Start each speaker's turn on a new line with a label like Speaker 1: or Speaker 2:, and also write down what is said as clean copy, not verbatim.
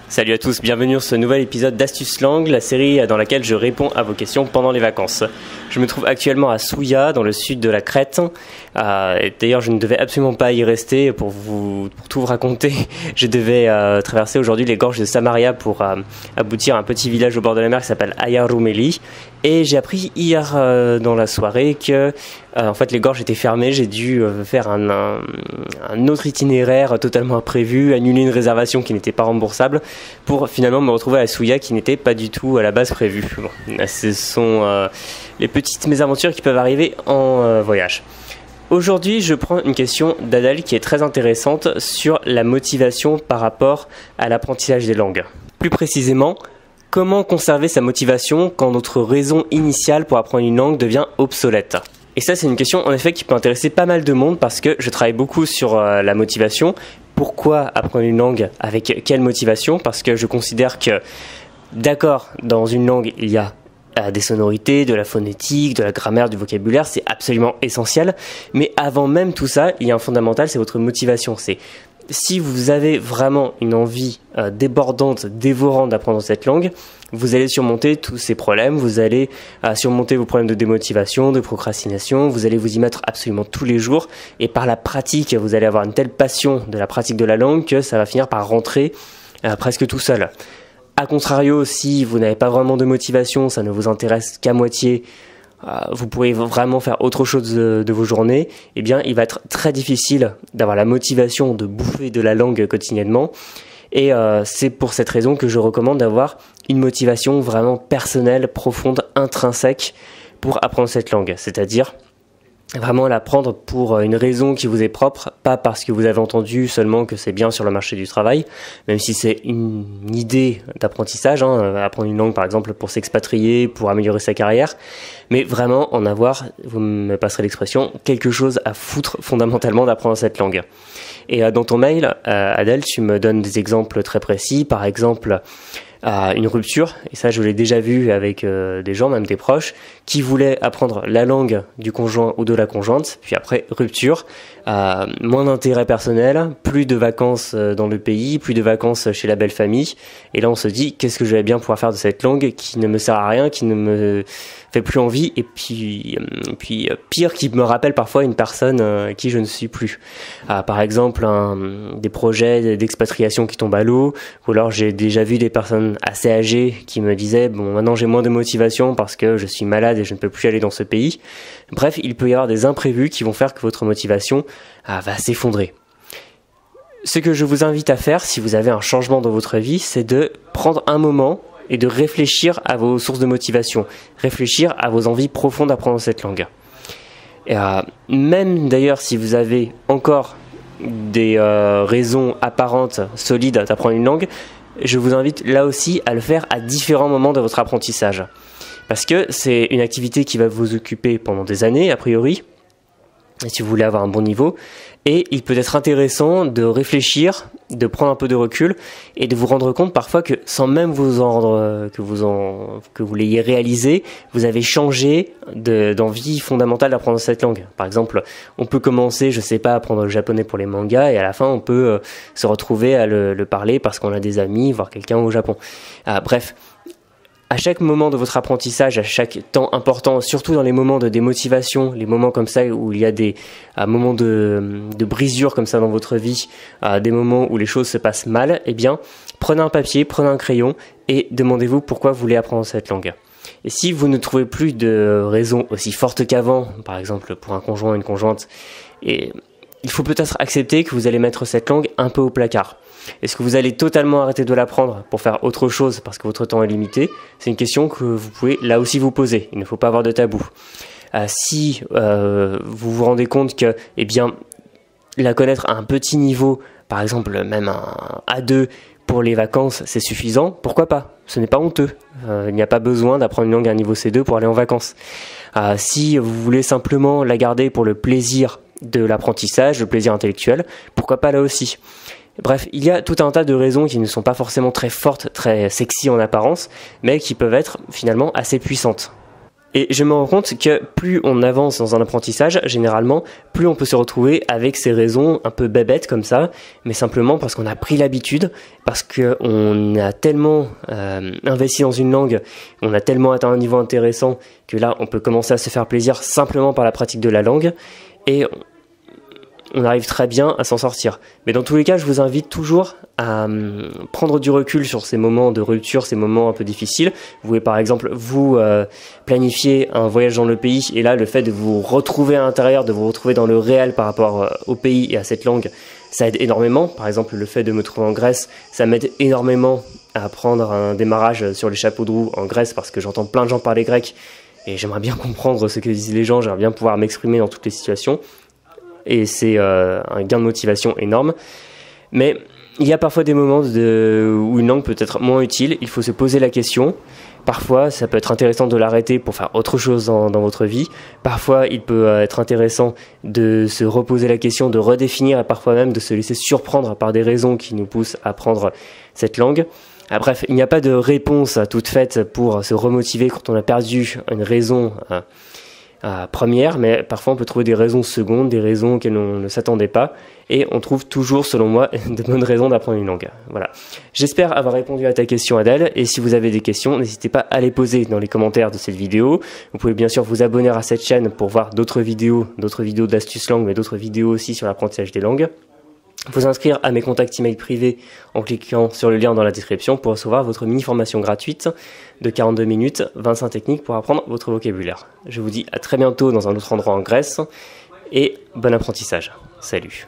Speaker 1: Salut à tous, bienvenue sur ce nouvel épisode d'Astuces Langue, la série dans laquelle je réponds à vos questions pendant les vacances. Je me trouve actuellement à Souia, dans le sud de la Crète. Et d'ailleurs, je ne devais absolument pas y rester pour tout vous raconter. Je devais traverser aujourd'hui les gorges de Samaria pour aboutir à un petit village au bord de la mer qui s'appelle Ayarumeli. Et j'ai appris hier dans la soirée que en fait les gorges étaient fermées. J'ai dû faire un autre itinéraire totalement imprévu, annuler une réservation qui n'était pas remboursable pour finalement me retrouver à Souia qui n'était pas du tout à la base prévue. Bon, ce sont les petites mésaventures qui peuvent arriver en voyage. Aujourd'hui, je prends une question d'Adèle qui est très intéressante sur la motivation par rapport à l'apprentissage des langues. Plus précisément, comment conserver sa motivation quand notre raison initiale pour apprendre une langue devient obsolète ? Et ça, c'est une question en effet qui peut intéresser pas mal de monde parce que je travaille beaucoup sur la motivation. Pourquoi apprendre une langue ? Avec quelle motivation ? Parce que je considère que, d'accord, dans une langue, il y a des sonorités, de la phonétique, de la grammaire, du vocabulaire, c'est absolument essentiel. Mais avant même tout ça, il y a un fondamental, c'est votre motivation. C'est si vous avez vraiment une envie débordante, dévorante d'apprendre cette langue, vous allez surmonter tous ces problèmes, vous allez surmonter vos problèmes de démotivation, de procrastination, vous allez vous y mettre absolument tous les jours et par la pratique, vous allez avoir une telle passion de la pratique de la langue que ça va finir par rentrer presque tout seul. A contrario, si vous n'avez pas vraiment de motivation, ça ne vous intéresse qu'à moitié, vous pourrez vraiment faire autre chose de vos journées, eh bien il va être très difficile d'avoir la motivation de bouffer de la langue quotidiennement. Et c'est pour cette raison que je recommande d'avoir une motivation vraiment personnelle, profonde, intrinsèque pour apprendre cette langue. C'est-à-dire vraiment l'apprendre pour une raison qui vous est propre, pas parce que vous avez entendu seulement que c'est bien sur le marché du travail, même si c'est une idée d'apprentissage, apprendre une langue par exemple pour s'expatrier, pour améliorer sa carrière, mais vraiment en avoir, vous me passerez l'expression, quelque chose à foutre fondamentalement d'apprendre cette langue. Et dans ton mail, Adèle, tu me donnes des exemples très précis, par exemple une rupture, et ça je l'ai déjà vu avec des gens, même des proches, qui voulaient apprendre la langue du conjoint ou de la conjointe, puis après rupture, moins d'intérêt personnel, plus de vacances dans le pays, plus de vacances chez la belle famille, et là on se dit qu'est-ce que je vais bien pouvoir faire de cette langue qui ne me sert à rien, qui ne me fait plus envie, et puis pire, qui me rappelle parfois une personne qui je ne suis plus. Par exemple des projets d'expatriation qui tombent à l'eau, ou alors j'ai déjà vu des personnes assez âgées qui me disaient bon maintenant j'ai moins de motivation parce que je suis malade et je ne peux plus aller dans ce pays. Bref, il peut y avoir des imprévus qui vont faire que votre motivation va s'effondrer. Ce que je vous invite à faire si vous avez un changement dans votre vie, c'est de prendre un moment et de réfléchir à vos sources de motivation, réfléchir à vos envies profondes d'apprendre cette langue. Et, même d'ailleurs si vous avez encore des raisons apparentes, solides d'apprendre une langue, je vous invite là aussi à le faire à différents moments de votre apprentissage. Parce que c'est une activité qui va vous occuper pendant des années, a priori, si vous voulez avoir un bon niveau. Et il peut être intéressant de réfléchir, de prendre un peu de recul et de vous rendre compte parfois que sans même vous en rendre, que vous l'ayez réalisé, vous avez changé d'envie fondamentale d'apprendre cette langue. Par exemple, on peut commencer, je sais pas, à apprendre le japonais pour les mangas et à la fin on peut se retrouver à le parler parce qu'on a des amis, voir quelqu'un au Japon. Bref. À chaque moment de votre apprentissage, à chaque temps important, surtout dans les moments de démotivation, les moments comme ça où il y a des moments de brisure comme ça dans votre vie, des moments où les choses se passent mal, eh bien, prenez un papier, prenez un crayon et demandez-vous pourquoi vous voulez apprendre cette langue. Et si vous ne trouvez plus de raison aussi forte qu'avant, par exemple pour un conjoint ou une conjointe, il faut peut-être accepter que vous allez mettre cette langue un peu au placard. Est-ce que vous allez totalement arrêter de l'apprendre pour faire autre chose parce que votre temps est limité ? C'est une question que vous pouvez là aussi vous poser. Il ne faut pas avoir de tabou. Si vous vous rendez compte que, eh bien, la connaître à un petit niveau, par exemple même un A2 pour les vacances, c'est suffisant, pourquoi pas ? Ce n'est pas honteux. Il n'y a pas besoin d'apprendre une langue à un niveau C2 pour aller en vacances. Si vous voulez simplement la garder pour le plaisir de l'apprentissage, le plaisir intellectuel, pourquoi pas là aussi ? Bref, il y a tout un tas de raisons qui ne sont pas forcément très fortes, très sexy en apparence, mais qui peuvent être finalement assez puissantes. Et je me rends compte que plus on avance dans un apprentissage, généralement, plus on peut se retrouver avec ces raisons un peu bébêtes comme ça, mais simplement parce qu'on a pris l'habitude, parce qu'on a tellement investi dans une langue, on a tellement atteint un niveau intéressant que là, on peut commencer à se faire plaisir simplement par la pratique de la langue, et on arrive très bien à s'en sortir. Mais dans tous les cas, je vous invite toujours à prendre du recul sur ces moments de rupture, ces moments un peu difficiles. Vous pouvez par exemple vous planifier un voyage dans le pays, et là le fait de vous retrouver à l'intérieur, de vous retrouver dans le réel par rapport au pays et à cette langue, ça aide énormément. Par exemple, le fait de me trouver en Grèce, ça m'aide énormément à apprendre un démarrage sur les chapeaux de roue en Grèce, parce que j'entends plein de gens parler grec et j'aimerais bien comprendre ce que disent les gens, j'aimerais bien pouvoir m'exprimer dans toutes les situations. Et c'est un gain de motivation énorme. Mais il y a parfois des moments où une langue peut être moins utile, il faut se poser la question. Parfois, ça peut être intéressant de l'arrêter pour faire autre chose dans votre vie. Parfois, il peut être intéressant de se reposer la question, de redéfinir, et parfois même de se laisser surprendre par des raisons qui nous poussent à apprendre cette langue. Bref, il n'y a pas de réponse toute faite pour se remotiver quand on a perdu une raison première, mais parfois on peut trouver des raisons secondes, des raisons auxquelles on ne s'attendait pas, et on trouve toujours, selon moi, de bonnes raisons d'apprendre une langue. Voilà. J'espère avoir répondu à ta question, Adèle, et si vous avez des questions, n'hésitez pas à les poser dans les commentaires de cette vidéo. Vous pouvez bien sûr vous abonner à cette chaîne pour voir d'autres vidéos d'astuces langues, mais d'autres vidéos aussi sur l'apprentissage des langues. Vous inscrire à mes contacts email privés en cliquant sur le lien dans la description pour recevoir votre mini-formation gratuite de 42 minutes, 25 techniques pour apprendre votre vocabulaire. Je vous dis à très bientôt dans un autre endroit en Grèce et bon apprentissage. Salut!